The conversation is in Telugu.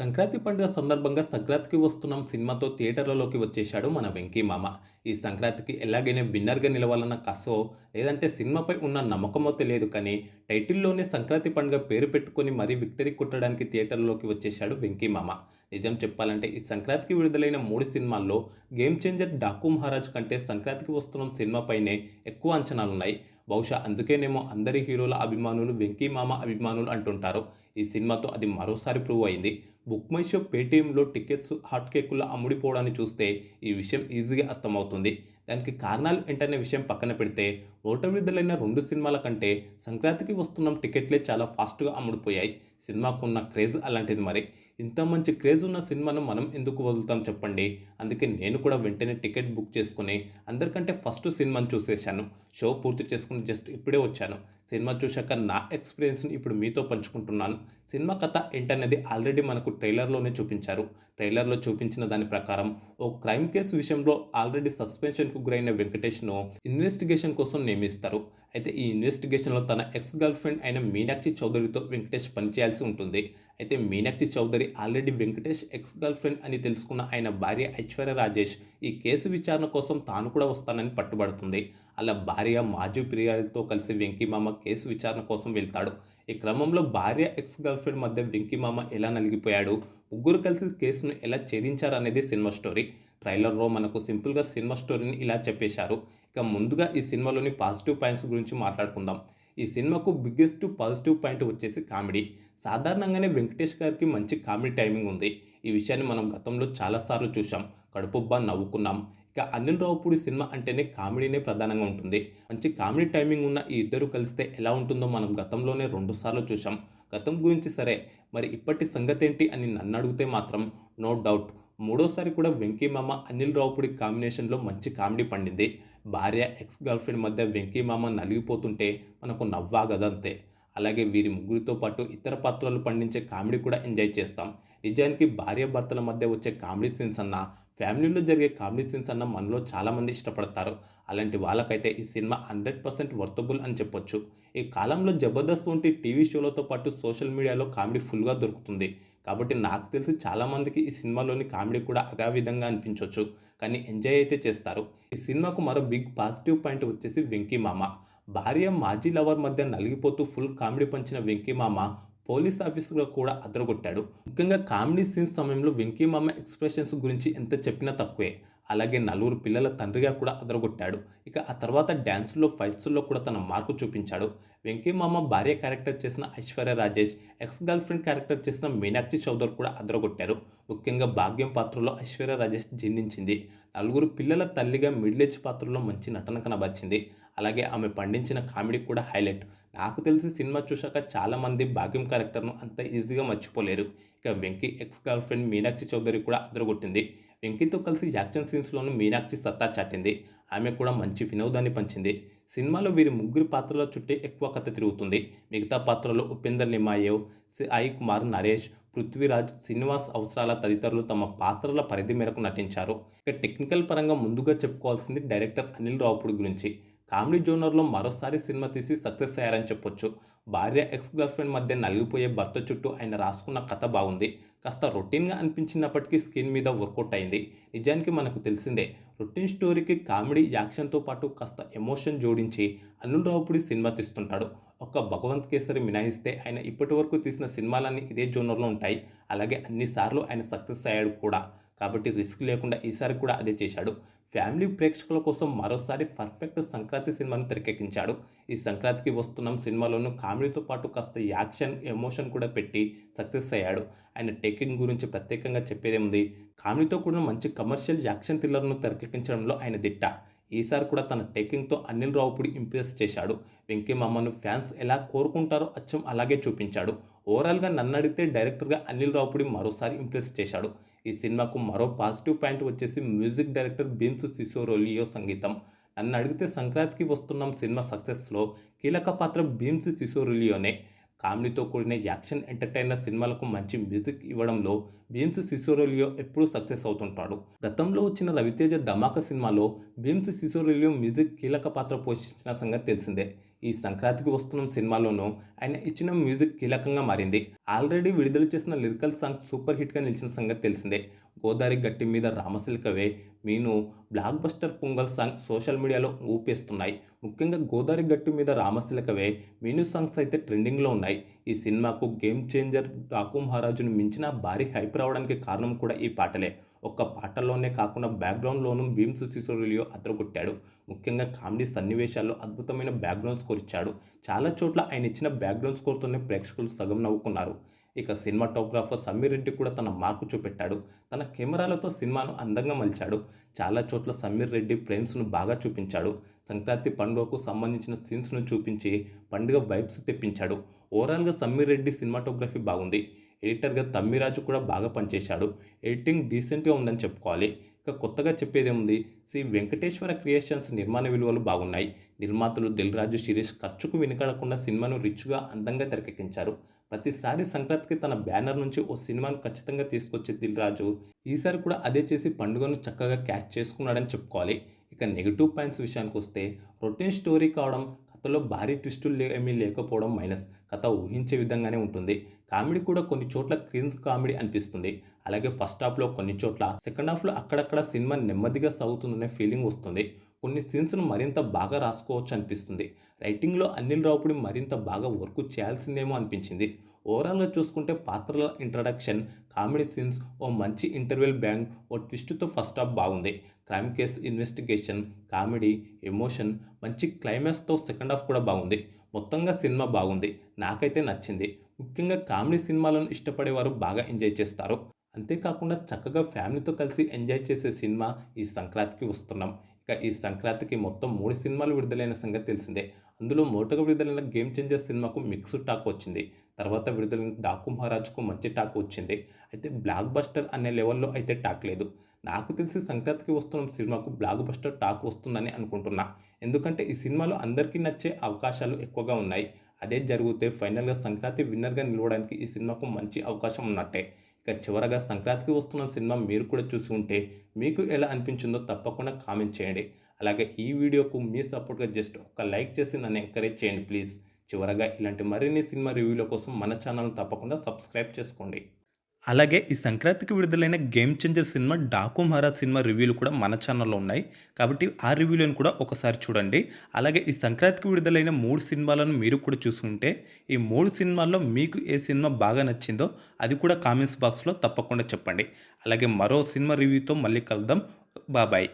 సంక్రాంతి పండుగ సందర్భంగా 'సంక్రాంతికి వస్తున్నాం' సినిమాతో థియేటర్లలోకి వచ్చేశాడు మన 'వెంకీ మామ'. ఈ సంక్రాంతికి ఎలాగైనా విన్నర్‌గా నిలవాలన్న కసో, లేదంటే సినిమాపై ఉన్న నమ్మకమో తెలియదు కానీ, టైటిల్‌లోనే సంక్రాంతి పండుగ పేరు పెట్టుకొని మరీ విక్టరీ కొట్టడానికి థియేటర్లలోకి వచ్చేశాడు 'వెంకీ మామ'. నిజం చెప్పాలంటే ఈ సంక్రాంతికి విడుదలైన 3 సినిమాల్లో గేమ్ చేంజర్ 'డాకు మహారాజ్' కంటే 'సంక్రాంతికి వస్తున్నాం' సినిమాపైనే ఎక్కువ అంచనాలున్నాయి. బహుశా అందుకేనేమో అందరి హీరోల అభిమానులు 'వెంకీ మామ' అభిమానులు అంటుంటారు. ఈ సినిమాతో అది మరోసారి ప్రూవ్ అయింది. బుక్ మై షో, పేటీఎంలో టికెట్స్ హాట్ కేకుల్లా అమ్ముడిపోవడాన్ని చూస్తే ఈ విషయం ఈజీగా అర్థమవుతుంది. దానికి కారణాలు ఏంటనే విషయం పక్కన పెడితే, ఓట విడుదలైన 2 సినిమాల కంటే సంక్రాంతికి వస్తున్నాం టికెట్లే చాలా ఫాస్ట్‌గా అమ్ముడుపోయాయి. సినిమాకున్న క్రేజ్ అలాంటిది మరి. ఇంత మంచి క్రేజ్ ఉన్న సినిమాను మనం ఎందుకు వదులుతాం చెప్పండి. అందుకే నేను కూడా వెంటనే టికెట్ బుక్ చేసుకొని అందరికంటే ఫస్ట్ సినిమాను చూసేశాను. షో పూర్తి చేసుకొని జస్ట్ ఇప్పుడే వచ్చాను. సినిమా చూశాక నా ఎక్స్‌పీరియన్స్‌ని ఇప్పుడు మీతో పంచుకుంటున్నాను. సినిమా కథ ఏంటనేది ఆల్రెడీ మనకు ట్రైలర్‌లోనే చూపించారు. ట్రైలర్‌లో చూపించిన దాని ప్రకారం ఓ క్రైమ్ కేస్ విషయంలో ఆల్రెడీ సస్పెన్షన్‌కు గురైన వెంకటేష్‌ను ఇన్వెస్టిగేషన్ కోసం నియమిస్తారు. అయితే ఈ ఇన్వెస్టిగేషన్‌లో తన ఎక్స్ గర్ల్ ఫ్రెండ్ అయిన మీనాక్షి చౌదరితో వెంకటేష్ పనిచేయాల్సి ఉంటుంది. అయితే Meenakshi Chaudhary already Venkatesh ex girlfriend అని తెలుసుకున్న ఆయన భార్య ఐశ్వర్య రాజేష్ ఈ కేసు విచారణ కోసం తాను కూడా వస్తానని పట్టుబడుతుంది. అలా భార్య మాజీ ప్రియురాలితో కలిసి వెంకీ మామ కేసు విచారణ కోసం వెళ్తాడు. ఈ క్రమంలో భార్య ఎక్స్ గర్ల్ ఫ్రెండ్ మధ్య వెంకీ మామ ఎలా నలిగిపోయాడు, ముగ్గురు కలిసి కేసును ఎలా ఛేదించారనేది సినిమా స్టోరీ. ట్రైలర్‌లో మనకు సింపుల్‌గా సినిమా స్టోరీని ఇలా చెప్పేశారు. ఇక ముందుగా ఈ సినిమాలోని పాజిటివ్ పాయింట్స్ గురించి మాట్లాడుకుందాం. ఈ సినిమాకు బిగ్గెస్ట్ పాజిటివ్ పాయింట్ వచ్చేసి కామెడీ. సాధారణంగానే వెంకటేష్ గారికి మంచి కామెడీ టైమింగ్ ఉంది. ఈ విషయాన్ని మనం గతంలో చాలా సార్లు చూశాం. కడుపుబ్బా నవ్వుకున్నాం. ఇక అనిల్ రావిపూడి సినిమా అంటేనే కామెడీనే ప్రధానంగా ఉంటుంది. మంచి కామెడీ టైమింగ్ ఉన్న ఈ ఇద్దరు కలిస్తే ఎలా ఉంటుందో మనం గతంలోనే 2 సార్లు చూశాం. గతం గురించి సరే, మరి ఇప్పటి సంగతేంటి అని నన్నడిగితే మాత్రం నో డౌట్ మూడోసారి కూడా 'వెంకీ మామ' అనిల్ రావిపూడి కాంబినేషన్‌లో మంచి కామెడీ పండింది. భార్య, ఎక్స్ గర్ల్ ఫ్రెండ్ మధ్య 'వెంకీ మామ' నలిగిపోతుంటే మనకు నవ్వాగదంతే. అలాగే వీరి ముగ్గురితో పాటు ఇతర పాత్రలు పండించే కామెడీ కూడా ఎంజాయ్ చేస్తాం. నిజానికి భార్యాభర్తల మధ్య వచ్చే కామెడీ సీన్స్ అన్నా, ఫ్యామిలీలో జరిగే కామెడీ సీన్స్ అన్నా మనలో చాలామంది ఇష్టపడతారు. అలాంటి వాళ్ళకైతే ఈ సినిమా 100% వర్తబుల్ అని చెప్పొచ్చు. ఈ కాలంలో 'జబర్దస్త్' వంటి టీవీ షోలతో పాటు సోషల్ మీడియాలో కామెడీ ఫుల్‌గా దొరుకుతుంది. కాబట్టి నాకు తెలిసి చాలామందికి ఈ సినిమాలోని కామెడీ కూడా అదే విధంగా అనిపించొచ్చు. కానీ ఎంజాయ్ అయితే చేస్తారు. ఈ సినిమాకు మరో బిగ్ పాజిటివ్ పాయింట్ వచ్చేసి 'వెంకీ మామ'. భార్య, మాజీ లవర్ మధ్య నలిగిపోతూ ఫుల్ కామెడీ పంచిన 'వెంకీ మామ' పోలీస్ ఆఫీసర్‌గా కూడా అదరగొట్టాడు. ముఖ్యంగా కామెడీ సీన్స్ సమయంలో 'వెంకీ మామ' ఎక్స్‌ప్రెషన్స్ గురించి ఎంత చెప్పినా తక్కువే. అలాగే నలుగురు పిల్లల తండ్రిగా కూడా అదరగొట్టాడు. ఇక ఆ తర్వాత డాన్సుల్లో, ఫైట్స్‌లో కూడా తన మార్కు చూపించాడు. 'వెంకీ మామ' భార్య క్యారెక్టర్ చేసిన Aishwarya Rajesh, ex girl friend character చేసిన మీనాక్షి చౌదరి కూడా అదరగొట్టారు. ముఖ్యంగా భాగ్యం పాత్రలో ఐశ్వర్య రాజేష్ జీర్ణించింది. నలుగురు పిల్లల తల్లిగా మిడిల్ ఏజ్ పాత్రలో మంచి నటన కనబరిచింది. అలాగే ఆమె పండించిన కామెడీ కూడా హైలైట్. నాకు తెలిసి సినిమా చూశాక చాలామంది భాగ్యం క్యారెక్టర్‌ను అంత ఈజీగా మర్చిపోలేరు. ఇక Venky ex girlfriend Meenakshi Chaudhary కూడా అదరగొట్టింది. వెంకీతో కలిసి యాక్షన్ సీన్స్‌లోనూ మీనాక్షి సత్తా చాటింది. ఆమె కూడా మంచి వినోదాన్ని పంచింది. సినిమాలో వీరి ముగ్గురి పాత్రల చుట్టే ఎక్కువ కథ తిరుగుతుంది. మిగతా పాత్రలో ఉపేందర్ నిమాయేవ్, సాయి కుమార్, నరేష్, పృథ్వీరాజ్, శ్రీనివాస్ అవసరాల తదితరులు తమ పాత్రల పరిధి మేరకు నటించారు. ఇక టెక్నికల్ పరంగా ముందుగా చెప్పుకోవాల్సింది డైరెక్టర్ అనిల్ రావిపూడి గురించి. కామెడీ జోనర్‌లో మరోసారి సినిమా తీసి సక్సెస్ అయ్యారని చెప్పొచ్చు. భార్య, ఎక్స్ గర్ల్ ఫ్రెండ్ మధ్య నలిగిపోయే భర్త చుట్టూ ఆయన రాసుకున్న కథ బాగుంది. కాస్త రొటీన్‌గా అనిపించినప్పటికీ స్క్రీన్ మీద వర్కౌట్ అయింది. నిజానికి మనకు తెలిసిందే, రొటీన్ స్టోరీకి కామెడీ, యాక్షన్‌తో పాటు కాస్త ఎమోషన్ జోడించి అనిల్ రావిపూడి సినిమా తీస్తుంటాడు. ఒక్క 'భగవంత్ కేసరి' మినహాయిస్తే ఆయన ఇప్పటివరకు తీసిన సినిమాలన్నీ ఇదే జోనర్‌లో ఉంటాయి. అలాగే అన్ని సార్లు ఆయన సక్సెస్ అయ్యాడు కూడా. కాబట్టి రిస్క్ లేకుండా ఈసారి కూడా అదే చేశాడు. ఫ్యామిలీ ప్రేక్షకుల కోసం మరోసారి పర్ఫెక్ట్ సంక్రాంతి సినిమాను తెరకెక్కించాడు. ఈ 'సంక్రాంతికి వస్తున్నాం' సినిమాలోనూ కామెడీతో పాటు కాస్త యాక్షన్, ఎమోషన్ కూడా పెట్టి సక్సెస్ అయ్యాడు. ఆయన టేకింగ్ గురించి ప్రత్యేకంగా చెప్పేదేముంది. కామెడీతో కూడిన మంచి కమర్షియల్ యాక్షన్ థ్రిల్లర్‌ను తెరకెక్కించడంలో ఆయన దిట్ట. ఈసారి కూడా తన టేకింగ్‌తో అనిల్ రావిపూడి ఇంప్రెస్ చేశాడు. 'వెంకీ మామ'ను ఫ్యాన్స్ ఎలా కోరుకుంటారో అచ్చం అలాగే చూపించాడు. ఓవరాల్‌గా నన్నడిగితే డైరెక్టర్‌గా అనిల్ రావిపూడి మరోసారి ఇంప్రెస్ చేశాడు. ఈ సినిమాకు మరో పాజిటివ్ పాయింట్ వచ్చేసి మ్యూజిక్ డైరెక్టర్ భీమ్స్ సిసోరోలియో సంగీతం. నన్నడిగితే 'సంక్రాంతికి వస్తున్నాం' సినిమా సక్సెస్‌లో కీలక పాత్ర భీమ్స్ సిసోరోలియోనే. కామెడీతో కూడిన యాక్షన్ ఎంటర్‌టైనర్ సినిమాలకు మంచి మ్యూజిక్ ఇవ్వడంలో భీమ్స్ సిసోరోలియో ఎప్పుడూ సక్సెస్ అవుతుంటాడు. గతంలో వచ్చిన రవితేజ 'ధమాకా' సినిమాలో భీమ్స్ సిసోరోలియో మ్యూజిక్ కీలక పాత్ర పోషించిన సంగతి తెలిసిందే. ఈ సంక్రాంతికి వస్తున్న సినిమాలోనూ ఆయన ఇచ్చిన మ్యూజిక్ కీలకంగా మారింది. ఆల్రెడీ విడుదల చేసిన లిరికల్ సాంగ్స్ సూపర్ హిట్గా నిలిచిన సంగతి తెలిసిందే. గోదారి గట్టి మీద రామసిలకవే, మీను, blockbuster Pongal song social మీడియాలో ఊపేస్తున్నాయి. ముఖ్యంగా గోదారి గట్టి మీద రామసిలకవే, మీను సాంగ్స్ అయితే ట్రెండింగ్లో ఉన్నాయి. ఈ సినిమాకు గేమ్ చేంజర్ డాకు మహారాజును మించిన భారీ హైప్ రావడానికి కారణం కూడా ఈ పాటలే. ఒక్క పాటల్లోనే కాకుండా బ్యాక్గ్రౌండ్లోనూ భీమ్స్ సిసోలియో అదరగొట్టాడు. ముఖ్యంగా కామెడీ సన్నివేశాల్లో అద్భుతమైన బ్యాక్గ్రౌండ్ స్కోర్ ఇచ్చాడు. చాలా చోట్ల ఆయన ఇచ్చిన బ్యాక్గ్రౌండ్ స్కోర్తోనే ప్రేక్షకులు సగం నవ్వుకున్నారు. ఇక సినిమాటోగ్రాఫర్ సమీర్ రెడ్డి కూడా తన మార్కు చూపెట్టాడు. తన కెమెరాలతో సినిమాను అందంగా మలిచాడు. చాలా చోట్ల సమీర్ రెడ్డి ఫ్రేమ్స్ను బాగా చూపించాడు. సంక్రాంతి పండుగకు సంబంధించిన సీన్స్ను చూపించి పండుగ వైబ్స్ తెప్పించాడు. ఓవరాల్గా సమీర్ రెడ్డి సినిమాటోగ్రఫీ బాగుంది. ఎడిటర్గా తమ్మిరాజు కూడా బాగా పనిచేశాడు. ఎడిటింగ్ డీసెంట్గా ఉందని చెప్పుకోవాలి. ఇక కొత్తగా చెప్పేదేముంది, శ్రీ వెంకటేశ్వర క్రియేషన్స్ నిర్మాణ విలువలు బాగున్నాయి. నిర్మాతలు దిల్ రాజు, శిరీష్ ఖర్చుకు వెనుకాడకుండా సినిమాను రిచ్గా అందంగా తెరకెక్కించారు. ప్రతిసారి సంక్రాంతికి తన బ్యానర్ నుంచి ఓ సినిమాను ఖచ్చితంగా తీసుకొచ్చే దిల్ రాజు ఈసారి కూడా అదే చేసి పండుగను చక్కగా క్యాచ్ చేసుకున్నాడని చెప్పుకోవాలి. ఇక నెగిటివ్ పాయింట్స్ విషయానికి వస్తే, రొటీన్ స్టోరీ కావడం, కథలో భారీ ట్విస్టులు ఏమీ లేకపోవడం మైనస్. కథ ఊహించే విధంగానే ఉంటుంది. కామెడీ కూడా కొన్ని చోట్ల క్రీన్స్ కామెడీ అనిపిస్తుంది. అలాగే ఫస్ట్ హాఫ్లో కొన్ని చోట్ల, సెకండ్ హాఫ్లో అక్కడక్కడ సినిమా నెమ్మదిగా సాగుతుందనే ఫీలింగ్ వస్తుంది. కొన్ని సీన్స్ను మరింత బాగా రాసుకోవచ్చు అనిపిస్తుంది. రైటింగ్లో అనిల్ రావుపూడి మరింత బాగా వర్క్ చేయాల్సిందేమో అనిపించింది. ఓవరాల్గా చూసుకుంటే పాత్రల ఇంట్రడక్షన్, కామెడీ సీన్స్, ఓ మంచి ఇంటర్వెల్ బ్యాంగ్, ఓ ట్విస్ట్తో ఫస్ట్ హాఫ్ బాగుంది. Crime case investigation, comedy, emotion, మంచి క్లైమాక్స్తో సెకండ్ హాఫ్ కూడా బాగుంది. మొత్తంగా సినిమా బాగుంది. నాకైతే నచ్చింది. ముఖ్యంగా కామెడీ సినిమాలను ఇష్టపడేవారు బాగా ఎంజాయ్ చేస్తారు. అంతేకాకుండా చక్కగా ఫ్యామిలీతో కలిసి ఎంజాయ్ చేసే సినిమా ఈ సంక్రాంతికి వస్తున్నాం. ఇక ఈ సంక్రాంతికి మొత్తం 3 సినిమాలు విడుదలైన సంగతి తెలిసిందే. అందులో మొదటగా విడుదలైన గేమ్ చేంజర్ సినిమాకు మిక్స్డ్ టాక్ వచ్చింది. తర్వాత విడుదలైన డాకు మహారాజ్కు మంచి టాక్ వచ్చింది. అయితే బ్లాక్ బస్టర్ అనే లెవెల్లో అయితే టాక్ లేదు. నాకు తెలిసి సంక్రాంతికి వస్తున్న సినిమాకు బ్లాక్ బస్టర్ టాక్ వస్తుందని అనుకుంటున్నా. ఎందుకంటే ఈ సినిమాలో అందరికీ నచ్చే అవకాశాలు ఎక్కువగా ఉన్నాయి. అదే జరిగితే ఫైనల్గా సంక్రాంతి విన్నర్గా నిలవడానికి ఈ సినిమాకు మంచి అవకాశం ఉన్నట్టే. ఇక చివరగా సంక్రాంతికి వస్తున్న సినిమా మీరు కూడా చూసి ఉంటే మీకు ఎలా అనిపించిందో తప్పకుండా కామెంట్ చేయండి. అలాగే ఈ వీడియోకు మీ సపోర్ట్గా జస్ట్ ఒక లైక్ చేసి నన్ను ఎంకరేజ్ చేయండి ప్లీజ్. చివరగా ఇలాంటి మరిన్ని సినిమా రివ్యూల కోసం మన ఛానల్ తప్పకుండా సబ్స్క్రైబ్ చేసుకోండి. అలాగే ఈ సంక్రాంతికి విడుదలైన game changer cinema Daaku Maharaj cinema రివ్యూలు కూడా మన ఛానల్లో ఉన్నాయి. కాబట్టి ఆ రివ్యూలను కూడా ఒకసారి చూడండి. అలాగే ఈ సంక్రాంతికి విడుదలైన 3 సినిమాలను మీరు కూడా చూసుకుంటే ఈ 3 సినిమాల్లో మీకు ఏ సినిమా బాగా నచ్చిందో అది కూడా కామెంట్స్ బాక్స్లో తప్పకుండా చెప్పండి. అలాగే మరో సినిమా రివ్యూతో మళ్ళీ కలుద్దాం. బాబాయ్.